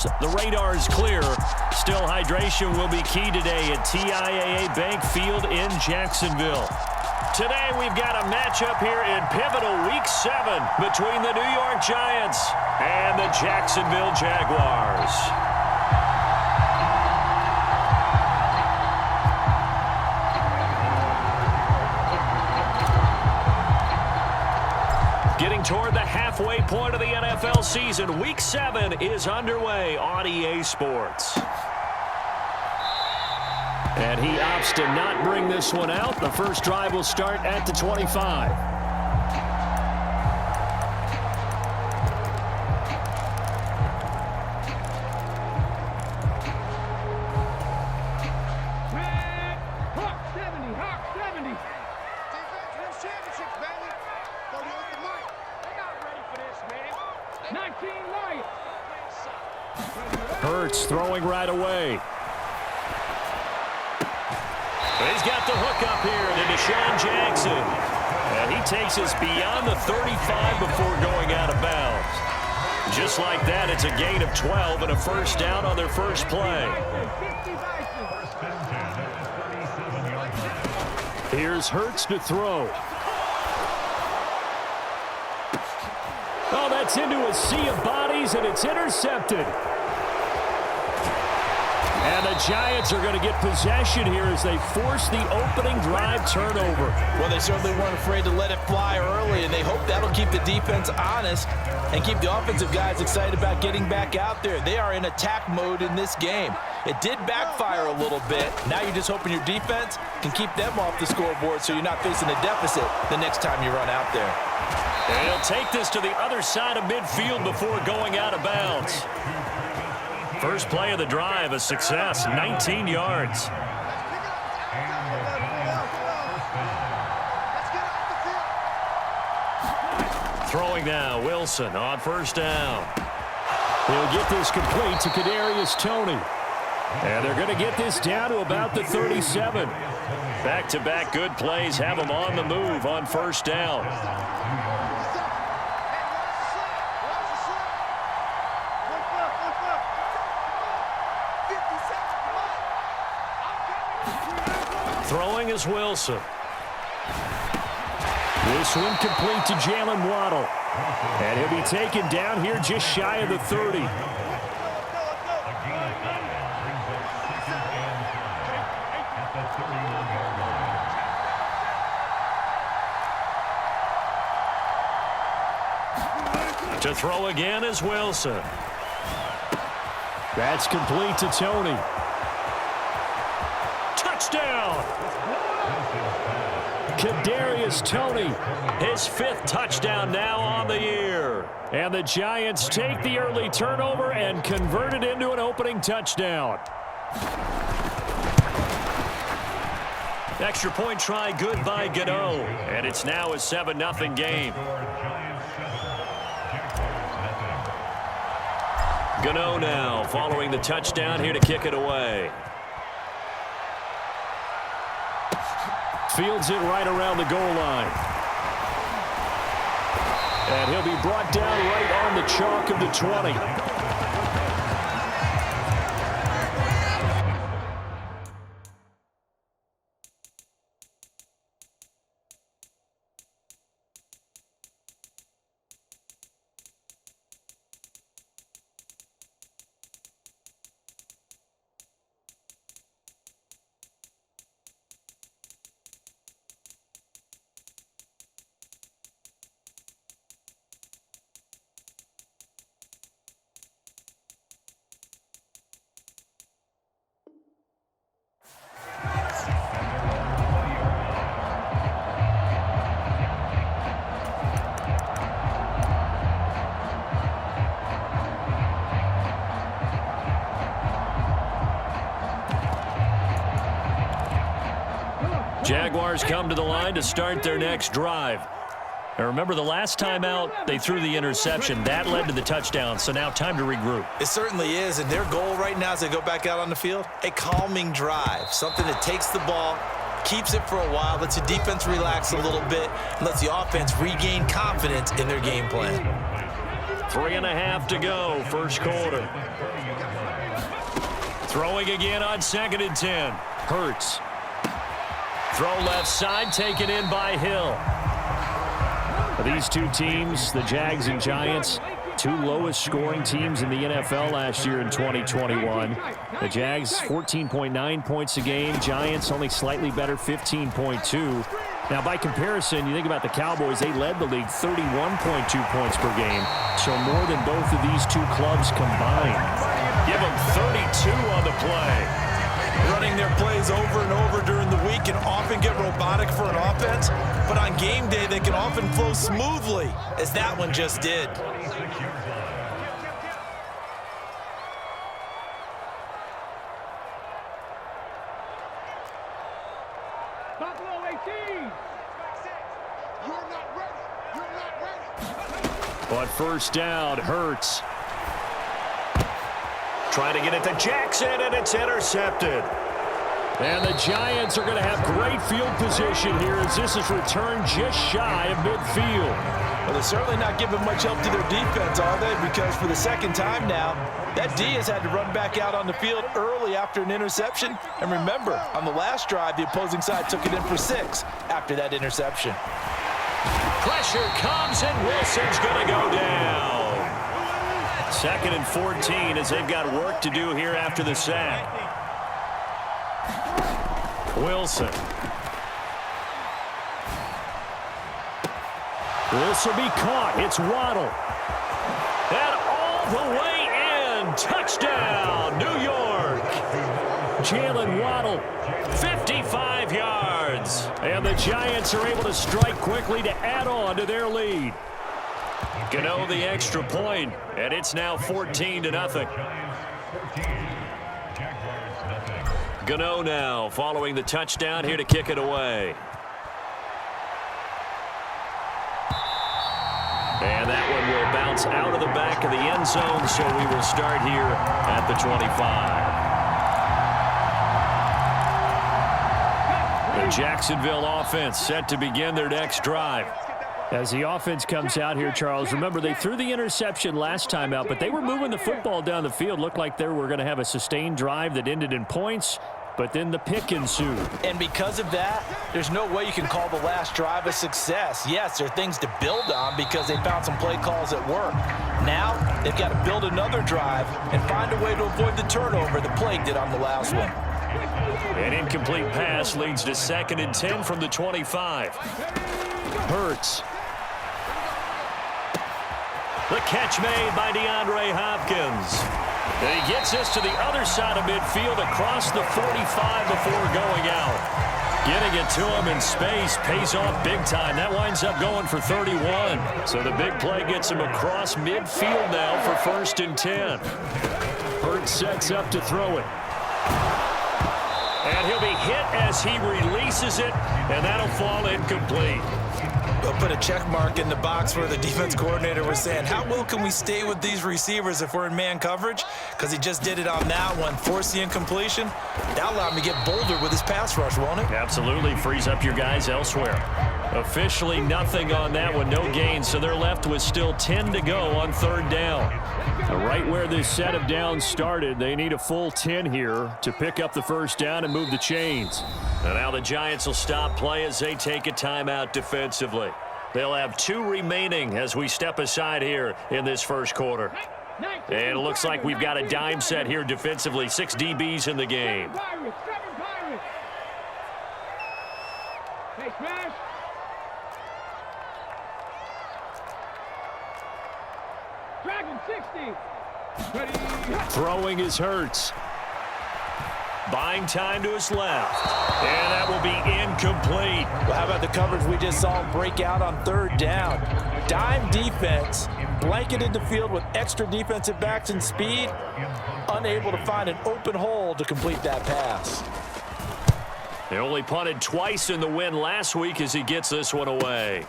The radar is clear. Still, hydration will be key today at TIAA Bank Field in Jacksonville. Today, we've got a matchup here in pivotal Week 7 between the New York Giants and the Jacksonville Jaguars. Getting toward the halfway point of the NFL season, Week 7 is underway on EA Sports. And he opts to not bring this one out. The first drive will start at the 25. Hurts throwing right away. He's got the hook up here to Deshaun Jackson. And he takes us beyond the 35 before going out of bounds. Just like that, it's a gain of 12 and a first down on their first play. Here's Hurts to throw. Oh, that's into a sea of bodies, and it's intercepted. And the Giants are going to get possession here as they force the opening drive turnover. Well, they certainly weren't afraid to let it fly early, and they hope that'll keep the defense honest and keep the offensive guys excited about getting back out there. They are in attack mode in this game. It did backfire a little bit. Now you're just hoping your defense can keep them off the scoreboard so you're not facing a deficit the next time you run out there. And he'll take this to the other side of midfield before going out of bounds. First play of the drive, a success, 19 yards. Throwing now, Wilson on first down. He'll get this complete to Kadarius Toney. And they're going to get this down to about the 37. Back-to-back good plays have them on the move on first down. Throwing is Wilson. This one complete to Jalen Waddle. And he'll be taken down here just shy of the 30. To throw again is Wilson. That's complete to Toney. Touchdown! Kadarius Toney, his 5th touchdown now on the year. And the Giants take the early turnover and convert it into an opening touchdown. Extra point try good by Gano. And it's now a 7-0 game. Gano now following the touchdown here to kick it away. Fields it right around the goal line. And he'll be brought down right on the chalk of the 20. Jaguars come to the line to start their next drive. Now remember, the last time out, they threw the interception. That led to the touchdown, so now time to regroup. It certainly is, and their goal right now as they go back out on the field, a calming drive, something that takes the ball, keeps it for a while, lets the defense relax a little bit, and lets the offense regain confidence in their game plan. 3.5 to go, first quarter. Throwing again on 2nd and 10. Hurts. Throw left side, taken in by Hill. These two teams, the Jags and Giants, two lowest scoring teams in the NFL last year in 2021. The Jags 14.9 points a game. Giants only slightly better, 15.2. Now, by comparison, you think about the Cowboys, they led the league 31.2 points per game. So more than both of these two clubs combined. Give them 32 on the play. Running their plays over and over during the week can often get robotic for an offense, but on game day they can often flow smoothly, as that one just did. Buffalo 18. You're not ready. You're not ready. But first down, Hurts. Trying to get it to Jackson, and it's intercepted. And the Giants are going to have great field position here as this is returned just shy of midfield. Well, they're certainly not giving much help to their defense, are they? Because for the second time now, that D has had to run back out on the field early after an interception. And remember, on the last drive, the opposing side took it in for 6 after that interception. Pressure comes, and Wilson's going to go down. 2nd and 14 as they've got work to do here after the sack. Wilson. This will be caught. It's Waddle. And all the way in. Touchdown, New York. Jalen Waddle, 55 yards. And the Giants are able to strike quickly to add on to their lead. Gano the extra point, and it's now 14-0. Gano now following the touchdown here to kick it away. And that one will bounce out of the back of the end zone, so we will start here at the 25. The Jacksonville offense set to begin their next drive. As the offense comes out here, Charles, remember they threw the interception last time out, but they were moving the football down the field. Looked like they were going to have a sustained drive that ended in points, but then the pick ensued. And because of that, there's no way you can call the last drive a success. Yes, there are things to build on because they found some play calls at work. Now, they've got to build another drive and find a way to avoid the turnover the play did on the last one. An incomplete pass leads to 2nd and 10 from the 25. Hurts. The catch made by DeAndre Hopkins. And he gets us to the other side of midfield across the 45 before going out. Getting it to him in space pays off big time. That winds up going for 31. So the big play gets him across midfield now for 1st and 10. Hurts sets up to throw it. And he'll be hit as he releases it, and that'll fall incomplete. They'll put a check mark in the box where the defense coordinator was saying, how well can we stay with these receivers if we're in man coverage? Because he just did it on that one, forced the incompletion. That'll allow him to get bolder with his pass rush, won't it? Absolutely, frees up your guys elsewhere. Officially nothing on that one, no gain, so they're left with still 10 to go on 3rd down. Right where this set of downs started, they need a full 10 here to pick up the 1st down and move the chains. And now the Giants will stop play as they take a timeout defensively. They'll have 2 remaining as we step aside here in this 1st quarter. And it looks like we've got a dime set here defensively. 6 DBs in the game. Hey, smash. Dragon 60. Ready. Throwing is Hurts. Buying time to his left. And that will be incomplete. Well, how about the coverage we just saw break out on 3rd down? Dime defense, blanketed the field with extra defensive backs and speed, unable to find an open hole to complete that pass. They only punted twice in the win last week as he gets this one away.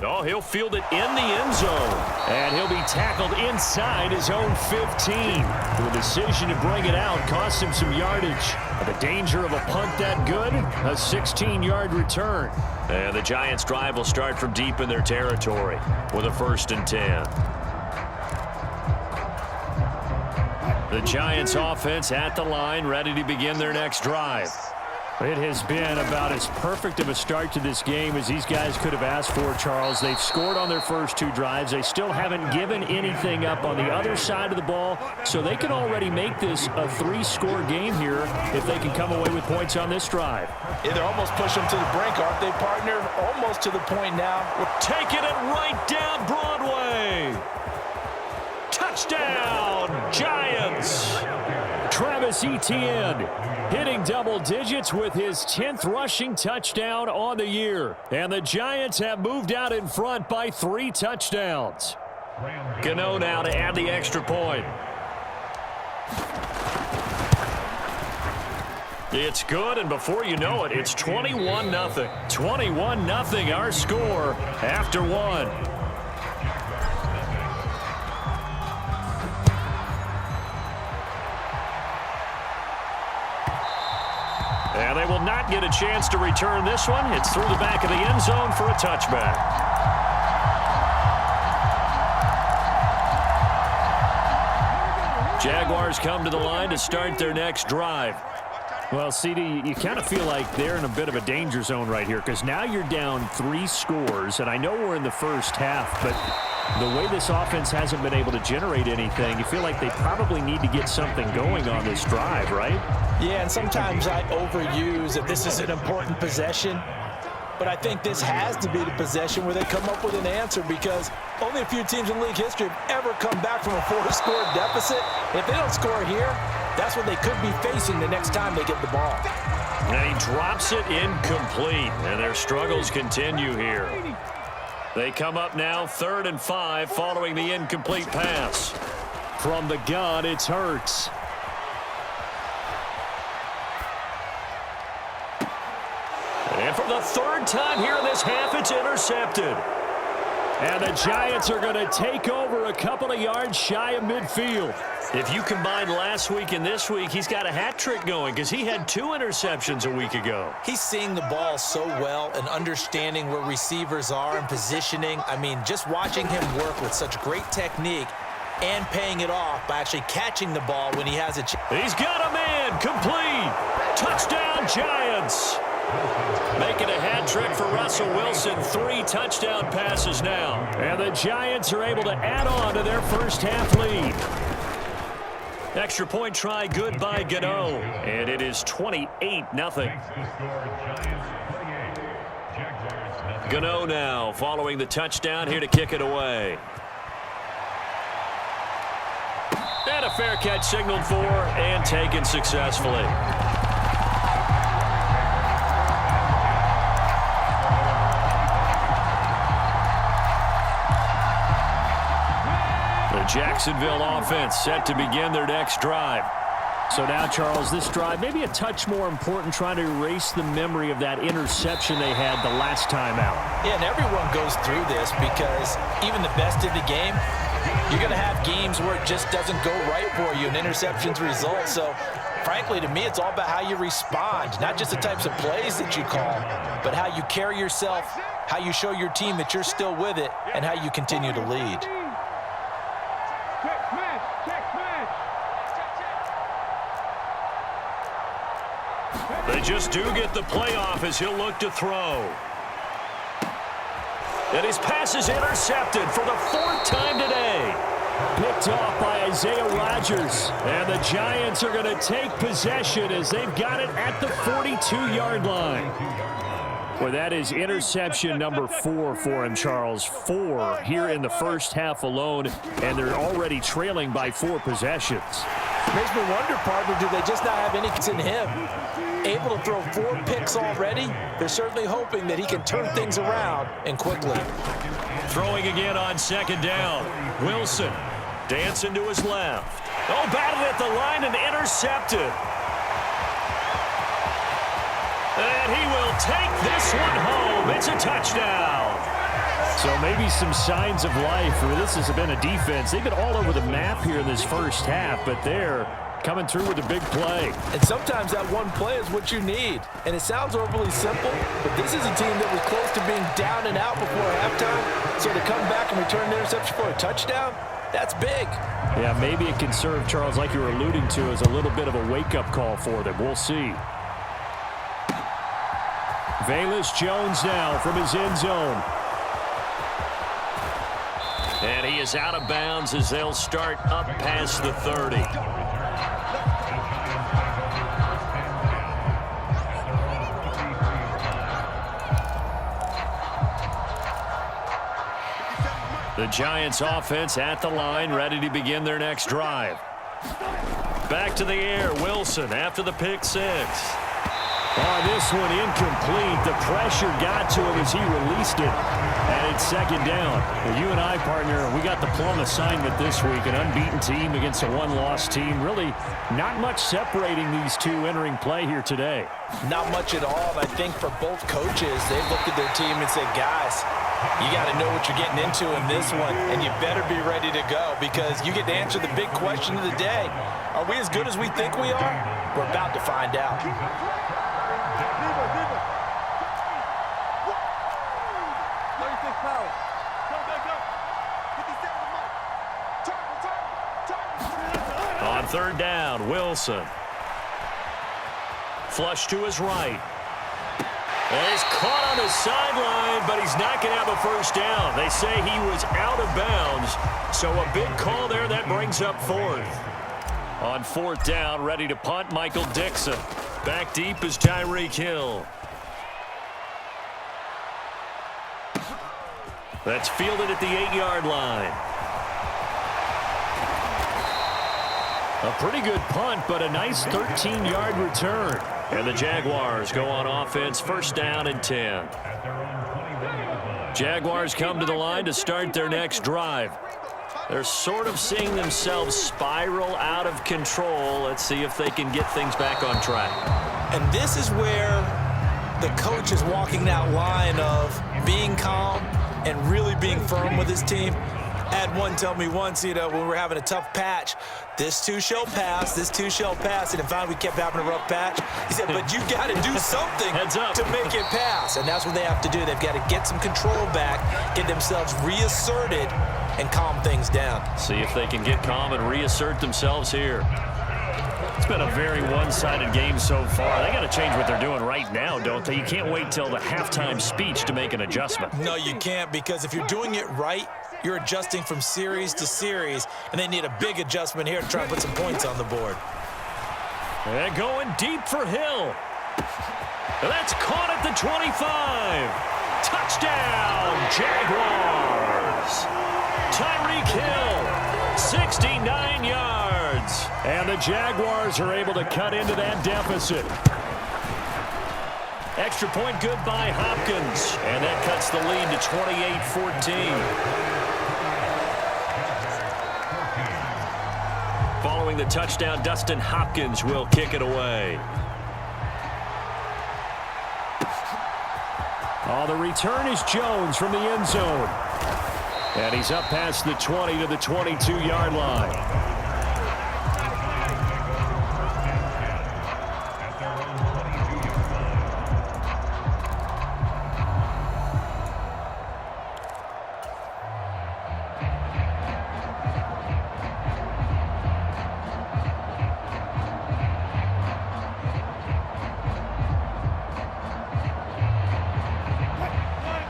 Oh, he'll field it in the end zone. And he'll be tackled inside his own 15. The decision to bring it out cost him some yardage. The danger of a punt that good, a 16-yard return. And the Giants' drive will start from deep in their territory with a 1st and 10. The Giants offense at the line, ready to begin their next drive. It has been about as perfect of a start to this game as these guys could have asked for, Charles. They've scored on their first 2 drives. They still haven't given anything up on the other side of the ball, so they can already make this a 3-score game here if they can come away with points on this drive. Yeah, they're almost pushing them to the brink, aren't they, partner? Almost to the point now. We're taking it right down Broadway. Touchdown, Giants. Travis Etienne hitting double digits with his 10th rushing touchdown on the year. And the Giants have moved out in front by 3 touchdowns. Gano now to add the extra point. It's good, and before you know it, it's 21-0. 21-0 our score after 1. And they will not get a chance to return this one. It's through the back of the end zone for a touchback. Jaguars come to the line to start their next drive. Well, CD, you kind of feel like they're in a bit of a danger zone right here because now you're down 3 scores, and I know we're in the first half, but the way this offense hasn't been able to generate anything, you feel like they probably need to get something going on this drive, right? Yeah, and sometimes I overuse that this is an important possession, but I think this has to be the possession where they come up with an answer because only a few teams in league history have ever come back from a 4-score deficit. And if they don't score here, that's what they could be facing the next time they get the ball. And he drops it incomplete, and their struggles continue here. They come up now 3rd and 5 following the incomplete pass. From the gun, it's Hurts. And for the 3rd time here in this half, it's intercepted. And the Giants are going to take over a couple of yards shy of midfield. If you combine last week and this week, he's got a hat trick going because he had 2 interceptions a week ago. He's seeing the ball so well and understanding where receivers are and positioning. I mean, just watching him work with such great technique and paying it off by actually catching the ball when he has a chance. He's got a man, complete. Touchdown, Giants. Making a hat trick for Russell Wilson. 3 touchdown passes now. And the Giants are able to add on to their first half lead. Extra point try good by Gano. And it is 28-0. Gano now following the touchdown here to kick it away. And a fair catch signaled for and taken successfully. Jacksonville offense set to begin their next drive. So now, Charles, this drive maybe a touch more important, trying to erase the memory of that interception they had the last time out. Yeah, and everyone goes through this because even the best in the game, you're going to have games where it just doesn't go right for you and interceptions result. So, frankly, to me, it's all about how you respond, not just the types of plays that you call, but how you carry yourself, how you show your team that you're still with it, and how you continue to lead. They just do get the playoff as he'll look to throw. And his pass is intercepted for the 4th time today. Picked off by Isaiah Rodgers. And the Giants are going to take possession as they've got it at the 42-yard line. Well, that is interception number 4 for him, Charles. 4 here in the first half alone, and they're already trailing by 4 possessions. Makes me wonder, partner, do they just not have any in him? Able to throw 4 picks already? They're certainly hoping that he can turn things around and quickly. Throwing again on 2nd down. Wilson dancing to his left. Oh, batted at the line and intercepted. And he will take this one home. It's a touchdown. So maybe some signs of life. This has been a defense. They've been all over the map here in this first half, but they're coming through with a big play. And sometimes that one play is what you need. And it sounds overly simple, but this is a team that was close to being down and out before halftime. So to come back and return the interception for a touchdown, That's big. Yeah, maybe it can serve, Charles, like you were alluding to, as a little bit of a wake-up call for them. We'll see. Velus Jones now from his end zone. And he is out of bounds as they'll start up past the 30. The Giants offense at the line, ready to begin their next drive. Back to the air, Wilson after the pick six. Oh, this one incomplete. The pressure got to him as he released it. And it's second down. Well, you and I, partner, we got the plum assignment this week. An unbeaten team against a one-loss team. Really not much separating these two entering play here today. Not much at all. I think for both coaches, they looked at their team and said, guys, you got to know what you're getting into in this one, and you better be ready to go because you get to answer the big question of the day. Are we as good as we think we are? We're about to find out. On third down, Wilson. Flush to his right. And he's caught on the sideline, but he's not going to have a first down. They say he was out of bounds, so a big call there. That brings up fourth. On fourth down, ready to punt, Michael Dixon. Back deep is Tyreek Hill. That's fielded at the 8-yard line. A pretty good punt, but a nice 13-yard return. And the Jaguars go on offense, first down and 10. Jaguars come to the line to start their next drive. They're sort of seeing themselves spiral out of control. Let's see if they can get things back on track. And this is where the coach is walking that line of being calm and really being firm with his team. I had one tell me once, when we were having a tough patch, this too shall pass, this too shall pass. And finally we kept having a rough patch. He said, but you got to do something to make it pass. And that's what they have to do. They've got to get some control back, get themselves reasserted, and calm things down. See if they can get calm and reassert themselves here. It's been a very one-sided game so far. They got to change what they're doing right now, don't they? You can't wait till the halftime speech to make an adjustment. No, you can't, because if you're doing it right, you're adjusting from series to series, and they need a big adjustment here to try and put some points on the board. They're going deep for Hill. That's caught at the 25. Touchdown, Jaguars. Tyreek Hill, 69 yards. And the Jaguars are able to cut into that deficit. Extra point good by Hopkins. And that cuts the lead to 28-14. Following the touchdown, Dustin Hopkins will kick it away. Oh, the return is Jones from the end zone. And he's up past the 20 to the 22-yard line.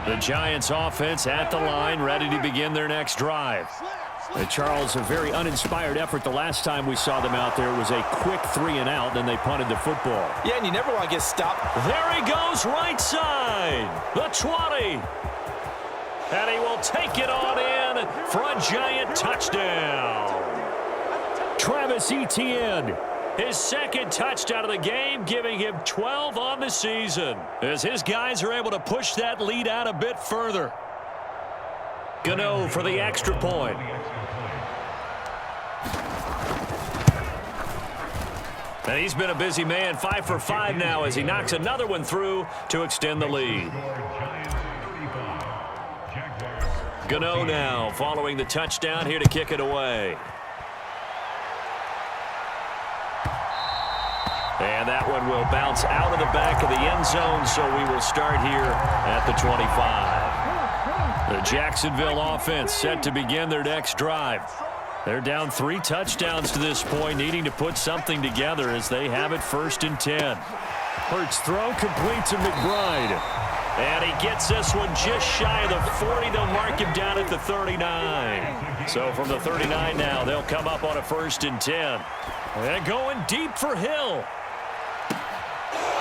The Giants offense at the line, ready to begin their next drive. Charles, a very uninspired effort the last time we saw them out there. It was a quick 3-and-out, then they punted the football. Yeah, and you never want to get stopped. There he goes, right side, the 20. And he will take it on in for a Giant touchdown. Travis Etienne, his second touchdown of the game, giving him 12 on the season, as his guys are able to push that lead out a bit further. Gano for the extra point. And he's been a busy man, 5 for 5 now as he knocks another one through to extend the lead. Gano now following the touchdown here to kick it away. And that one will bounce out of the back of the end zone, so we will start here at the 25. The Jacksonville offense set to begin their next drive. They're down 3 touchdowns to this point, needing to put something together as they have it 1st and 10. Hurts throw complete to McBride. And he gets this one just shy of the 40. They'll mark him down at the 39. So from the 39 now, they'll come up on a 1st and 10. And going deep for Hill.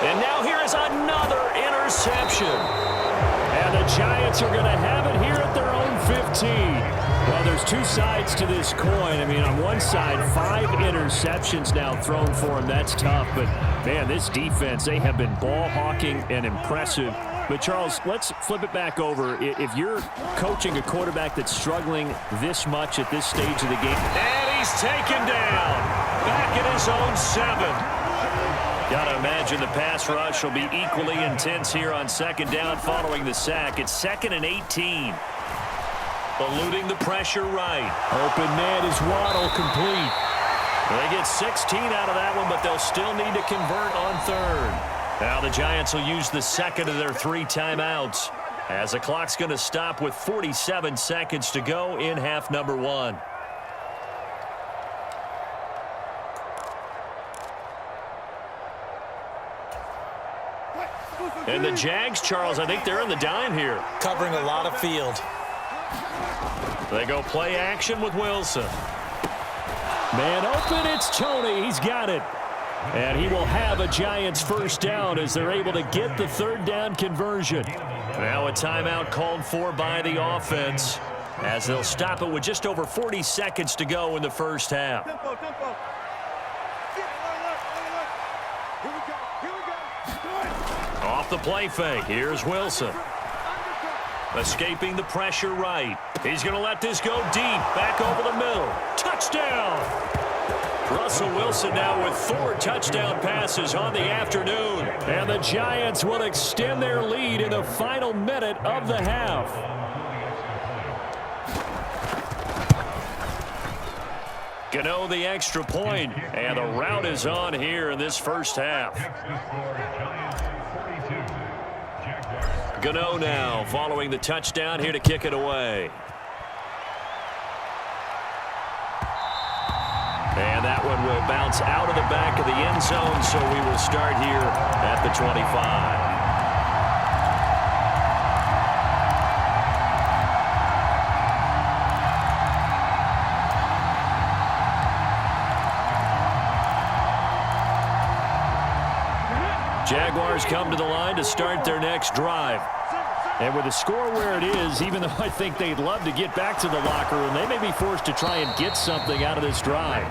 And now here is another interception. And the Giants are going to have it here at their own 15. Well, there's 2 sides to this coin. I mean, on one side, 5 interceptions now thrown for him. That's tough. But, man, this defense, they have been ball hawking and impressive. But, Charles, let's flip it back over. If you're coaching a quarterback that's struggling this much at this stage of the game. And he's taken down. Back at his own 7. Got to imagine the pass rush will be equally intense here on 2nd down following the sack. It's 2nd and 18. Eluding the pressure right. Open man is Waddle, complete. They get 16 out of that one, but they'll still need to convert on 3rd. Now the Giants will use the 2nd of their 3 timeouts as the clock's going to stop with 47 seconds to go in half number 1. And the Jags, Charles, I think they're in the dime here. Covering a lot of field. They go play action with Wilson. Man open, it's Tony. He's got it. And he will have a Giants 1st down as they're able to get the 3rd down conversion. Now a timeout called for by the offense as they'll stop it with just over 40 seconds to go in the 1st half. Tempo. Here we go. Off the play fake, here's Wilson. Escaping the pressure right. He's going to let this go deep. Back over the middle. Touchdown! Russell Wilson now with 4 touchdown passes on the afternoon. And the Giants will extend their lead in the final minute of the half. Gano the extra point, and the route is on here in this 1st half. Gano now following the touchdown here to kick it away. And that one will bounce out of the back of the end zone, so we will start here at the 25. Jaguars come to the line to start their next drive. And with the score where it is, even though I think they'd love to get back to the locker room, they may be forced to try and get something out of this drive.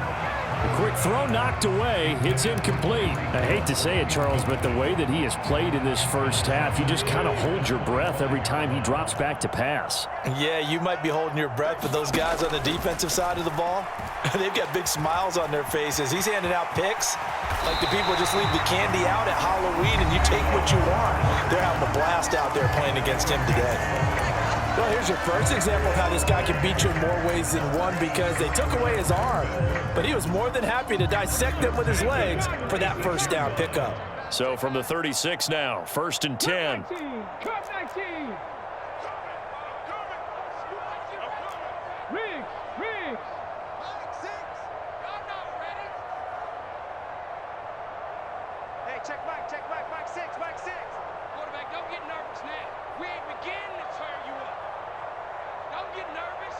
A quick throw knocked away. It's incomplete. I hate to say it, Charles, but the way that he has played in this 1st half, you just kind of hold your breath every time he drops back to pass. Yeah, you might be holding your breath, but those guys on the defensive side of the ball, they've got big smiles on their faces. He's handing out picks like the people just leave the candy out at Halloween and you take what you want. They're having a blast out there playing against him today. Well, here's your first example of how this guy can beat you in more ways than one, because they took away his arm, but he was more than happy to dissect them with his legs for that 1st down pickup. So from the 36 now, 1st and 10. Cut 19. Riggs. Hey, check Mike 6. Quarterback, don't get nervous now. We ain't beginning to tear you up. Don't get nervous.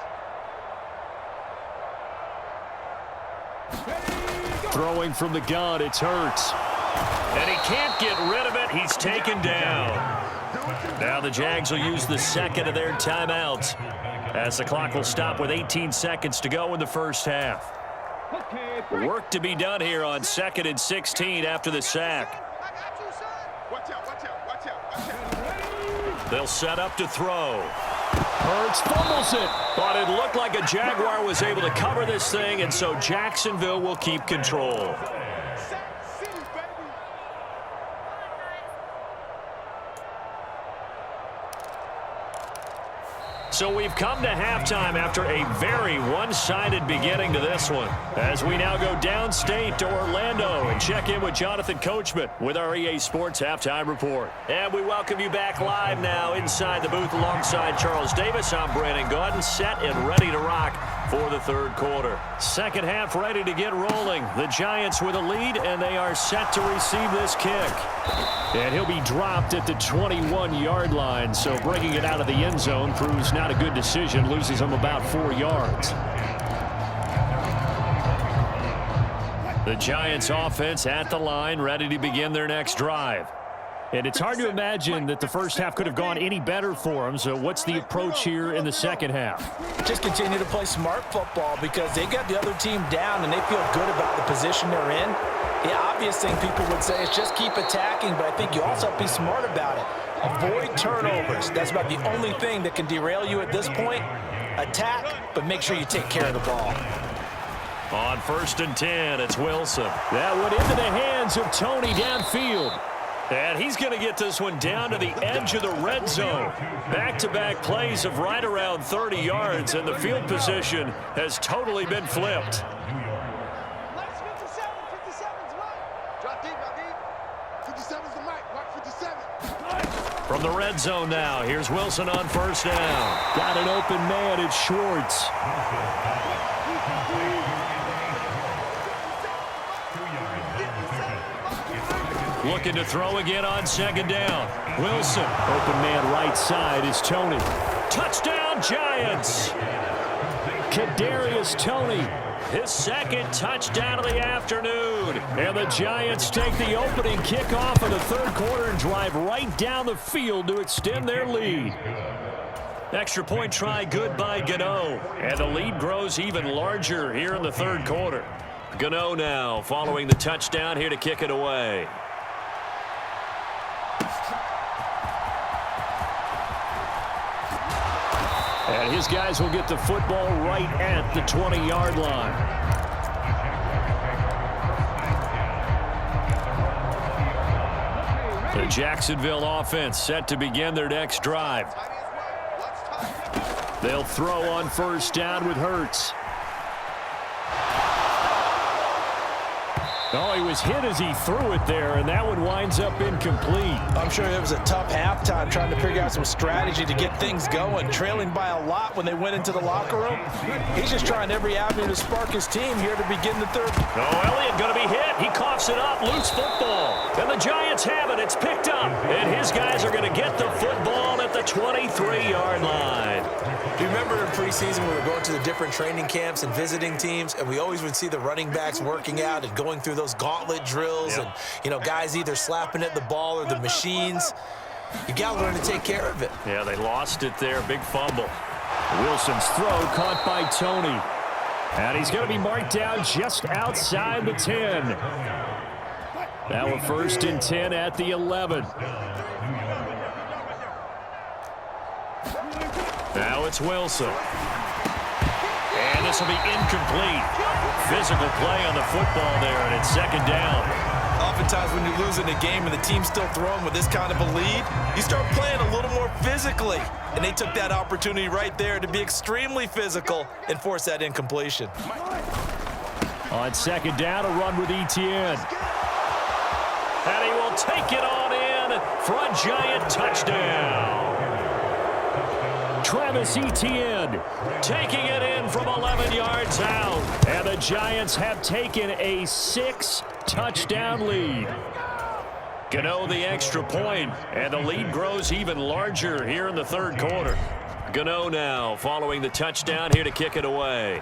Throwing from the gun, it's Hurts. And he can't get rid of it. He's taken down. Now the Jags will use the 2nd of their timeouts as the clock will stop with 18 seconds to go in the 1st half. Work to be done here on 2nd and 16 after the sack. Watch out. They'll set up to throw. Hurts fumbles it, but it looked like a Jaguar was able to cover this thing, and so Jacksonville will keep control. So we've come to halftime after a very one-sided beginning to this one, as we now go downstate to Orlando and check in with Jonathan Coachman with our EA Sports Halftime Report. And we welcome you back live now inside the booth alongside Charles Davis. I'm Brandon Gaudin, set and ready to rock for the third quarter. Second half ready to get rolling. The Giants with a lead, and they are set to receive this kick. And he'll be dropped at the 21-yard line, so bringing it out of the end zone proves not a good decision, loses him about 4 yards. The Giants offense at the line, ready to begin their next drive. And it's hard to imagine that the first half could have gone any better for them. So what's the approach here in the second half? Just continue to play smart football because they got the other team down and they feel good about the position they're in. The obvious thing people would say is just keep attacking, but I think you also have to be smart about it. Avoid turnovers. That's about the only thing that can derail you at this point. Attack, but make sure you take care of the ball. On 1st and 10, it's Wilson. That went into the hands of Tony downfield. And he's going to get this one down to the edge of the red zone. Back-to-back plays of right around 30 yards, and the field position has totally been flipped. Last 57, 57's right. Drop deep, 57's the mic. Mark 57. From the red zone now, here's Wilson on 1st down. Got an open man, it's Schwartz. Looking to throw again on 2nd down. Wilson, open man right side is Tony. Touchdown Giants! Kadarius Toney, his 2nd touchdown of the afternoon. And the Giants take the opening kickoff of the 3rd quarter and drive right down the field to extend their lead. Extra point try good by Gano. And the lead grows even larger here in the 3rd quarter. Gano now following the touchdown here to kick it away. And his guys will get the football right at the 20-yard line. The Jacksonville offense set to begin their next drive. They'll throw on 1st down with Hurts. Oh, he was hit as he threw it there, and that one winds up incomplete. I'm sure it was a tough halftime trying to figure out some strategy to get things going, trailing by a lot when they went into the locker room. He's just trying every avenue to spark his team here to begin the 3rd. Oh, Elliott going to be hit. He coughs it up, loose football. And the Giants have it. It's picked up. And his guys are going to get the football at the 23-yard line. Do you remember in preseason we were going to the different training camps and visiting teams, and we always would see the running backs working out and going through those gauntlet drills, and, you know, guys either slapping at the ball or the machines. You got to learn to take care of it. Yeah, they lost it there. Big fumble. Wilson's throw caught by Tony. And he's going to be marked down just outside the 10. Now a 1st and 10 at the 11. Now it's Wilson. And this will be incomplete. Physical play on the football there, and it's 2nd down. Oftentimes when you're losing a game and the team's still throwing with this kind of a lead, you start playing a little more physically. And they took that opportunity right there to be extremely physical and force that incompletion. On 2nd down, a run with Etienne. And he will take it on in for a Giant touchdown. Travis Etienne taking it in from 11 yards out. And the Giants have taken a 6-touchdown lead. Gano the extra point, and the lead grows even larger here in the 3rd quarter. Gano now following the touchdown here to kick it away.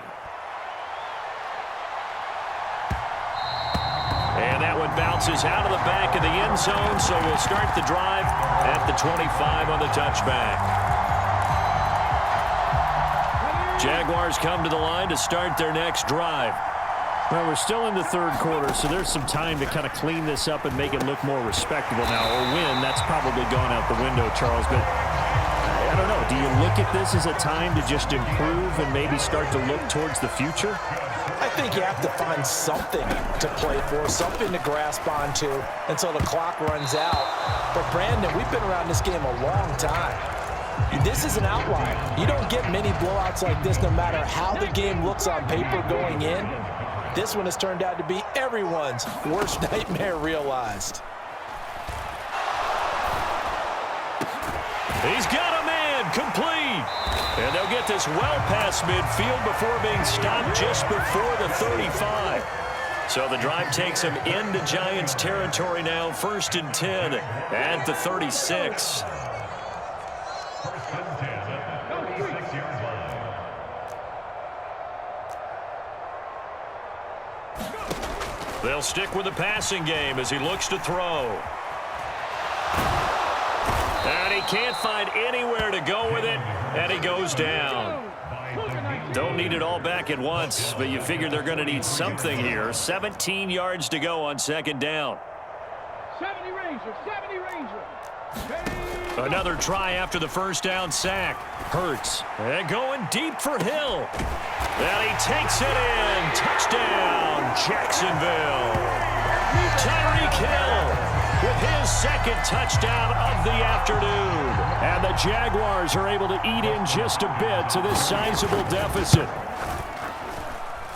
And that one bounces out of the back of the end zone, so we'll start the drive at the 25 on the touchback. Jaguars come to the line to start their next drive. Well, we're still in the 3rd quarter, so there's some time to kind of clean this up and make it look more respectable now. Or win, that's probably gone out the window, Charles. But I don't know. Do you look at this as a time to just improve and maybe start to look towards the future? I think you have to find something to play for, something to grasp onto until the clock runs out. But, Brandon, we've been around this game a long time. This is an outlier. You don't get many blowouts like this no matter how the game looks on paper going in. This one has turned out to be everyone's worst nightmare realized. He's got a man, complete. And they'll get this well past midfield before being stopped just before the 35. So the drive takes them into Giants territory now, 1st and 10 at the 36. They'll stick with the passing game as he looks to throw. And he can't find anywhere to go with it, and he goes down. Don't need it all back at once, but you figure they're going to need something here. 17 yards to go on 2nd down. 70 Ranger, 70 Ranger. Another try after the 1st down sack. Hurts. And going deep for Hill. And he takes it in. Touchdown, Jacksonville. Tyreek Hill with his 2nd touchdown of the afternoon. And the Jaguars are able to eat in just a bit to this sizable deficit.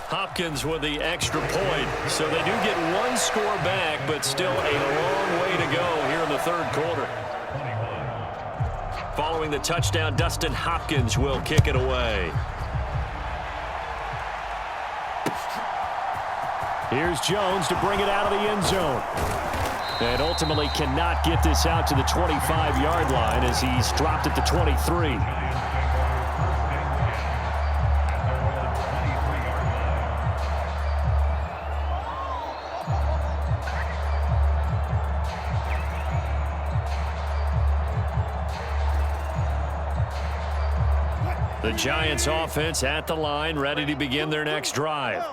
Hopkins with the extra point. So they do get 1 score back, but still a long way to go here in the 3rd quarter. Following the touchdown, Dustin Hopkins will kick it away. Here's Jones to bring it out of the end zone. And ultimately cannot get this out to the 25-yard line as he's dropped at the 23. The Giants offense at the line, ready to begin their next drive.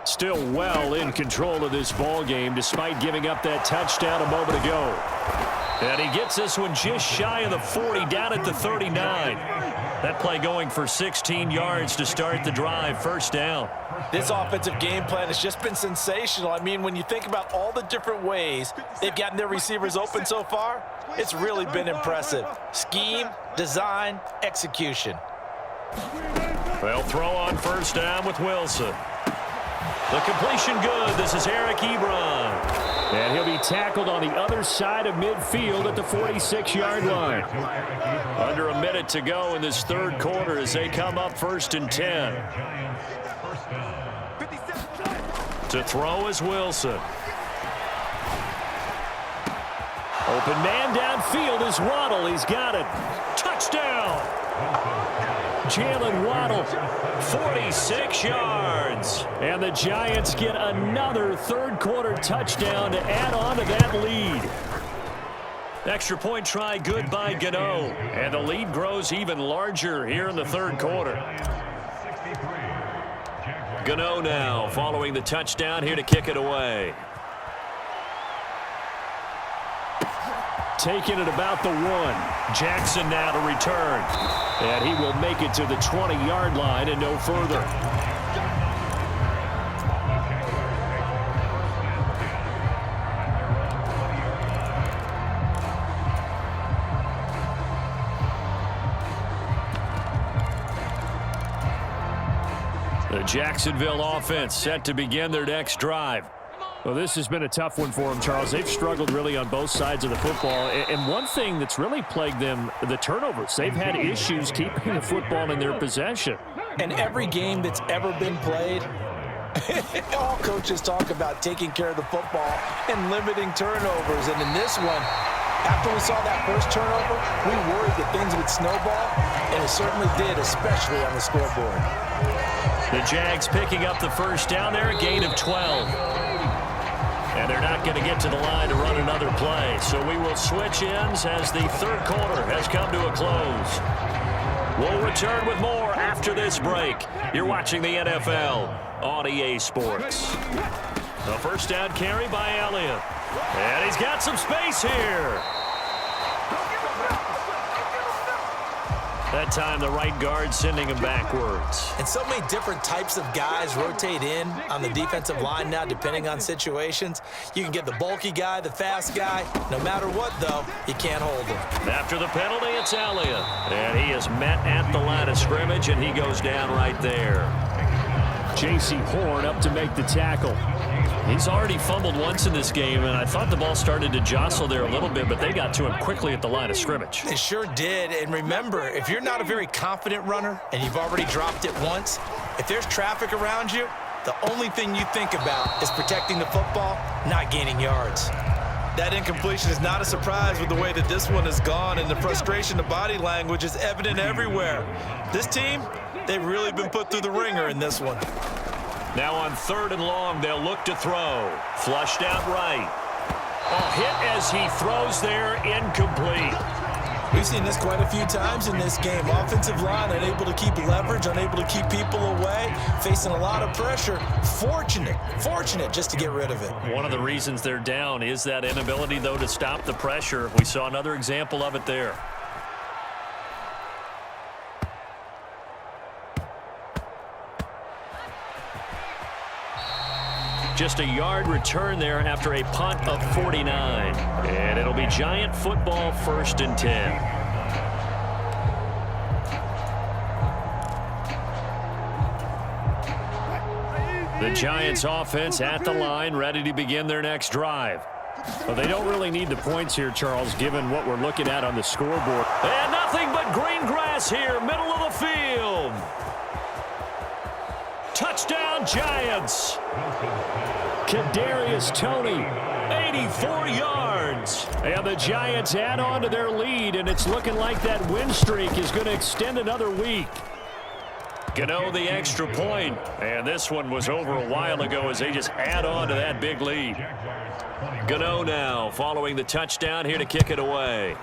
Still well in control of this ball game despite giving up that touchdown a moment ago. And he gets this one just shy of the 40, down at the 39. That play going for 16 yards to start the drive, 1st down. This offensive game plan has just been sensational. I mean, when you think about all the different ways they've gotten their receivers open so far, it's really been impressive. Scheme, design, execution. They'll throw on 1st down with Wilson. The completion good. This is Eric Ebron. And he'll be tackled on the other side of midfield at the 46-yard line. Under a minute to go in this 3rd quarter as they come up 1st and 10. To throw is Wilson. Open man downfield is Waddle. He's got it. Touchdown! Jalen Waddle, 46 yards. And the Giants get another 3rd quarter touchdown to add on to that lead. Extra point try good by Gano. And the lead grows even larger here in the 3rd quarter. Gano now following the touchdown here to kick it away. Taking it about the 1. Jackson now to return. And he will make it to the 20-yard line and no further. The Jacksonville offense set to begin their next drive. Well, this has been a tough one for them, Charles. They've struggled really on both sides of the football. And one thing that's really plagued them, the turnovers. They've had issues keeping the football in their possession. And every game that's ever been played, all coaches talk about taking care of the football and limiting turnovers. And in this one, after we saw that first turnover, we worried that things would snowball, and it certainly did, especially on the scoreboard. The Jags picking up the 1st down there, a gain of 12. And they're not going to get to the line to run another play. So we will switch ends as the 3rd quarter has come to a close. We'll return with more after this break. You're watching the NFL on EA Sports. The 1st down carry by Elliott. And he's got some space here. That time, the right guard sending him backwards. And so many different types of guys rotate in on the defensive line now, depending on situations. You can get the bulky guy, the fast guy. No matter what, though, you can't hold him. After the penalty, it's Elliott. And he is met at the line of scrimmage, and he goes down right there. J.C. Horn up to make the tackle. He's already fumbled once in this game, and I thought the ball started to jostle there a little bit, but they got to him quickly at the line of scrimmage. They sure did. And remember, if you're not a very confident runner and you've already dropped it once, if there's traffic around you, the only thing you think about is protecting the football, not gaining yards. That incompletion is not a surprise with the way that this one has gone, and the frustration, the body language is evident everywhere. This team, they've really been put through the ringer in this one. Now on 3rd and long, they'll look to throw. Flushed out right. A hit as he throws there, incomplete. We've seen this quite a few times in this game. Offensive line unable to keep leverage, unable to keep people away, facing a lot of pressure. Fortunate just to get rid of it. One of the reasons they're down is that inability, though, to stop the pressure. We saw another example of it there. Just a yard return there after a punt of 49. And it'll be Giant football, 1st and 10. The Giants offense at the line, ready to begin their next drive. Well, they don't really need the points here, Charles, given what we're looking at on the scoreboard. And nothing but green grass here, middle of the field. Touchdown, Giants. Kadarius Toney, 84 yards. And the Giants add on to their lead, and it's looking like that win streak is going to extend another week. Gano the extra point, and this one was over a while ago as they just add on to that big lead. Gano now following the touchdown here to kick it away.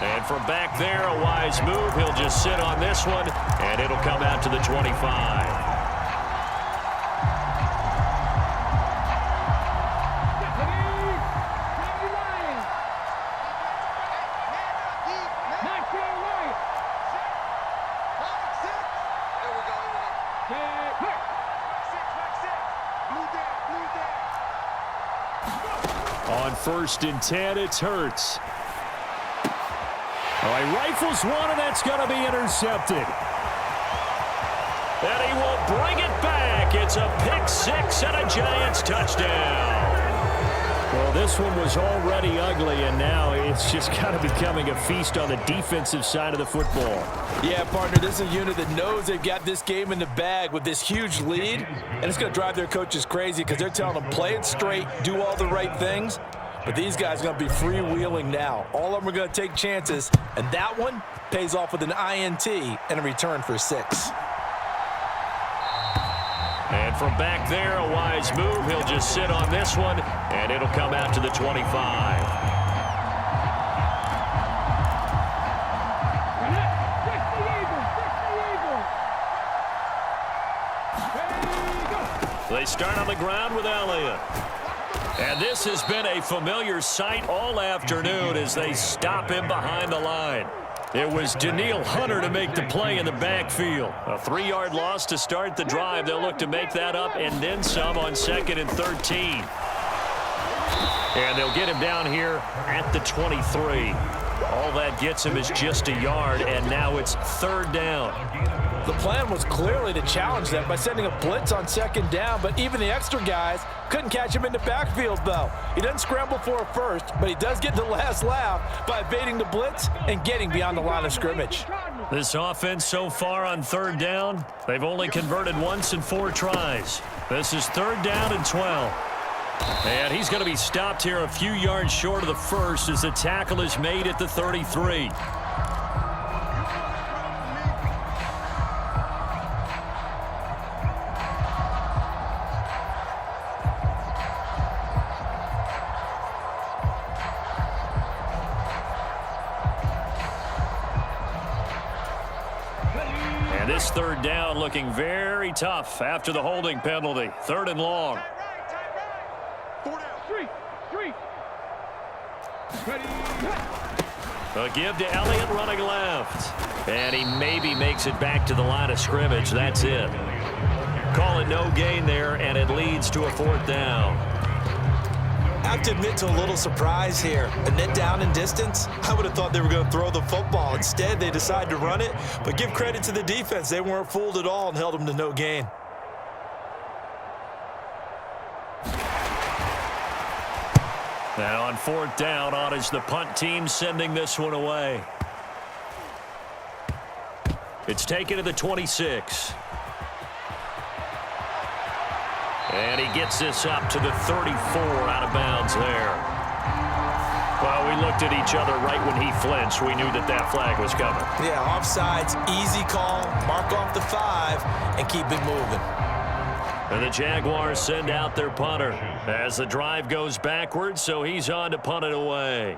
And from back there, a wise move. He'll just sit on this one, and it'll come out to the 25. On 1st and 10, it's Hurts. Oh, he rifles one, and that's going to be intercepted. And he will bring it back. It's a pick 6 and a Giants touchdown. Well, this one was already ugly, and now it's just kind of becoming a feast on the defensive side of the football. Yeah, partner, this is a unit that knows they've got this game in the bag with this huge lead, and it's going to drive their coaches crazy because they're telling them play it straight, do all the right things. But these guys are going to be freewheeling now. All of them are going to take chances, and that one pays off with an INT and a return for 6. And from back there, a wise move. He'll just sit on this one, and it'll come out to the 25. They start on the ground with Elliott. And this has been a familiar sight all afternoon as they stop him behind the line. It was Danielle Hunter to make the play in the backfield. A 3-yard loss to start the drive. They'll look to make that up and then some on 2nd and 13. And they'll get him down here at the 23. All that gets him is just a yard, and now it's 3rd down. The plan was clearly to challenge them by sending a blitz on 2nd down, but even the extra guys couldn't catch him in the backfield, though. He doesn't scramble for a first, but he does get the last laugh by evading the blitz and getting beyond the line of scrimmage. This offense so far on 3rd down, they've only converted once in 4 tries. This is 3rd down and 12. And he's going to be stopped here a few yards short of the first as the tackle is made at the 33. And this 3rd down looking very tough after the holding penalty. 3rd and long. A give to Elliott running left. And he maybe makes it back to the line of scrimmage. That's it. Call it no gain there, and it leads to a 4th down. I have to admit to a little surprise here. A net down in distance? I would have thought they were going to throw the football. Instead, they decided to run it. But give credit to the defense. They weren't fooled at all and held them to no gain. And on 4th down, on is the punt team sending this one away. It's taken to the 26. And he gets this up to the 34 out of bounds there. Well, we looked at each other right when he flinched. We knew that that flag was coming. Yeah, offsides, easy call, mark off the 5, and keep it moving. And the Jaguars send out their punter as the drive goes backwards, so he's on to punt it away.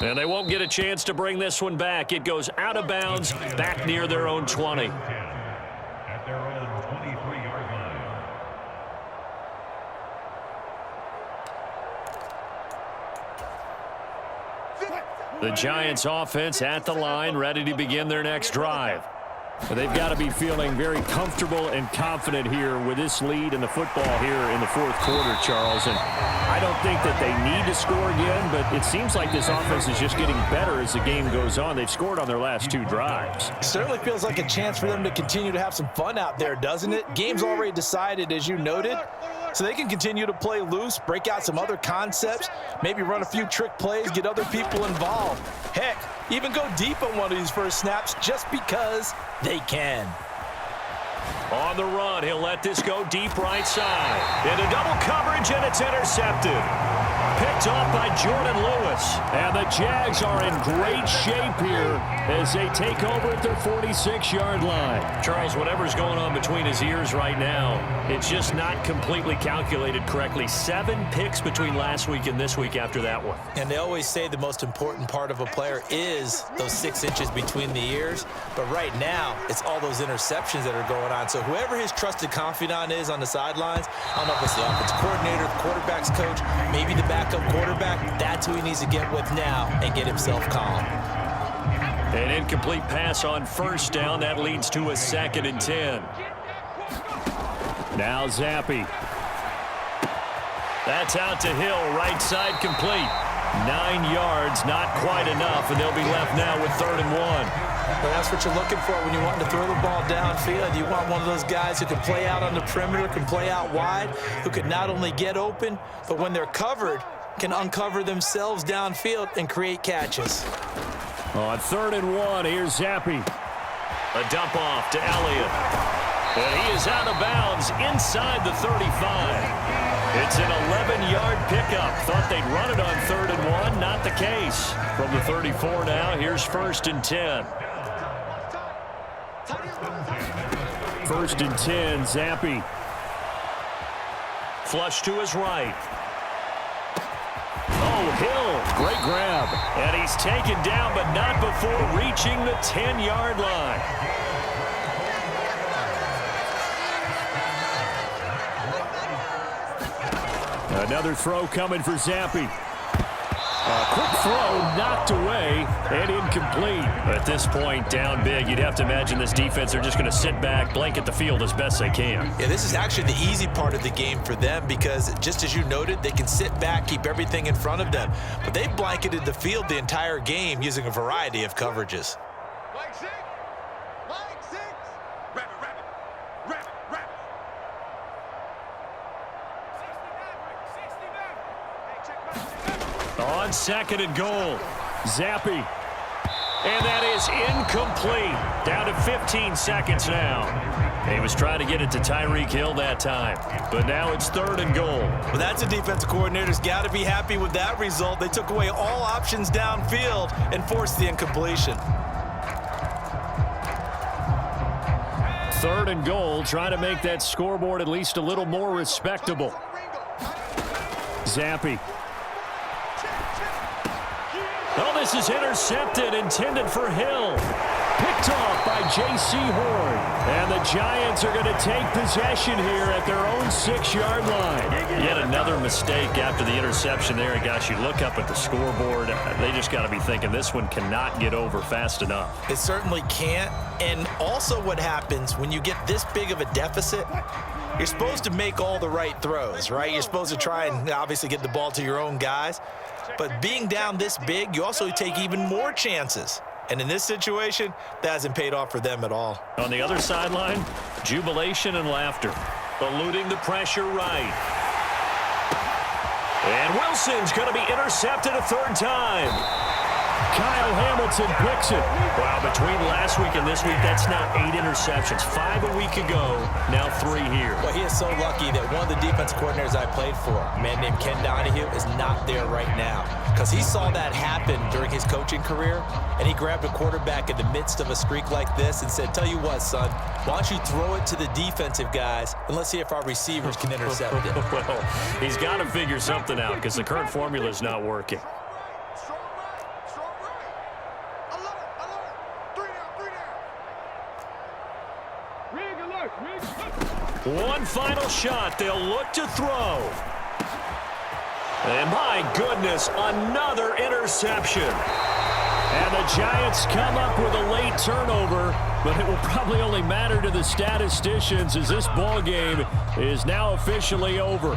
And they won't get a chance to bring this one back. It goes out of bounds, back near their own 20. At their own 23-yard line. The Giants offense at the line, ready to begin their next drive. They've got to be feeling very comfortable and confident here with this lead in the football here in the 4th quarter, Charles. And I don't think that they need to score again, but it seems like this offense is just getting better as the game goes on. They've scored on their last 2 drives. Certainly feels like a chance for them to continue to have some fun out there, doesn't it? Game's already decided, as you noted, so they can continue to play loose, break out some other concepts, maybe run a few trick plays, get other people involved. Heck, even go deep on one of these first snaps just because they can. On the run, he'll let this go deep right side. Into double coverage, and it's intercepted. Picked off by Jordan Lewis. And the Jags are in great shape here as they take over at their 46-yard line. Charles, whatever's going on between his ears right now, it's just not completely calculated correctly. 7 picks between last week and this week after that one. And they always say the most important part of a player is those 6 inches between the ears. But right now, it's all those interceptions that are going on. So whoever his trusted confidant is on the sidelines, I don't know if it's the offensive coordinator, the quarterback's coach, maybe the backup quarterback, that's who he needs to get with now and get himself calm. An incomplete pass on 1st down. That leads to a 2nd and 10. Now Zappi. That's out to Hill, right side complete. 9 yards, not quite enough, and they'll be left now with 3rd and 1. But that's what you're looking for when you want to throw the ball downfield. You want one of those guys who can play out on the perimeter, can play out wide, who can not only get open, but when they're covered, can uncover themselves downfield and create catches. On 3rd and 1, here's Zappi. A dump off to Elliott. And he is out of bounds inside the 35. It's an 11-yard pickup. Thought they'd run it on 3rd and 1. Not the case. From the 34 now, here's 1st and 10. 1st and 10, Zappi. Flush to his right. Oh, Hill, great grab. And he's taken down, but not before reaching the 10-yard line. Another throw coming for Zappi. A quick throw knocked away and incomplete. At this point, down big, you'd have to imagine this defense are just going to sit back, blanket the field as best they can. Yeah, this is actually the easy part of the game for them because, just as you noted, they can sit back, keep everything in front of them. But they've blanketed the field the entire game using a variety of coverages. Like 6. Like 6. Wrap it, wrap it. Wrap it, wrap it. 69. On 2nd and goal, Zappi. And that is incomplete. Down to 15 seconds now. He was trying to get it to Tyreek Hill that time. But now it's 3rd and goal. Well, that's a defensive coordinator's got to be happy with that result. They took away all options downfield and forced the incompletion. 3rd and goal, trying to make that scoreboard at least a little more respectable. Zappi. Oh, this is intercepted, intended for Hill. Picked Picked off by J.C. Horn. And the Giants are going to take possession here at their own 6-yard line. Yet another mistake after the interception there. And gosh, you look up at the scoreboard. They just got to be thinking this one cannot get over fast enough. It certainly can't. And also what happens when you get this big of a deficit, you're supposed to make all the right throws, right? You're supposed to try and obviously get the ball to your own guys. But being down this big, you also take even more chances. And in this situation, that hasn't paid off for them at all. On the other sideline, jubilation and laughter. Eluding the pressure right. And Wilson's going to be intercepted a third time. Kyle Hamilton picks it. Wow, between last week and this week, that's now 8 interceptions. 5 a week ago, now 3 here. Well, he is so lucky that one of the defense coordinators I played for, a man named Ken Donahue, is not there right now. Because he saw that happen during his coaching career, and he grabbed a quarterback in the midst of a streak like this and said, tell you what, son, why don't you throw it to the defensive guys, and let's see if our receivers can intercept it. Well, he's got to figure something out because the current formula is not working. One final shot. They'll look to throw. And my goodness, another interception. And the Giants come up with a late turnover, but it will probably only matter to the statisticians as this ball game is now officially over.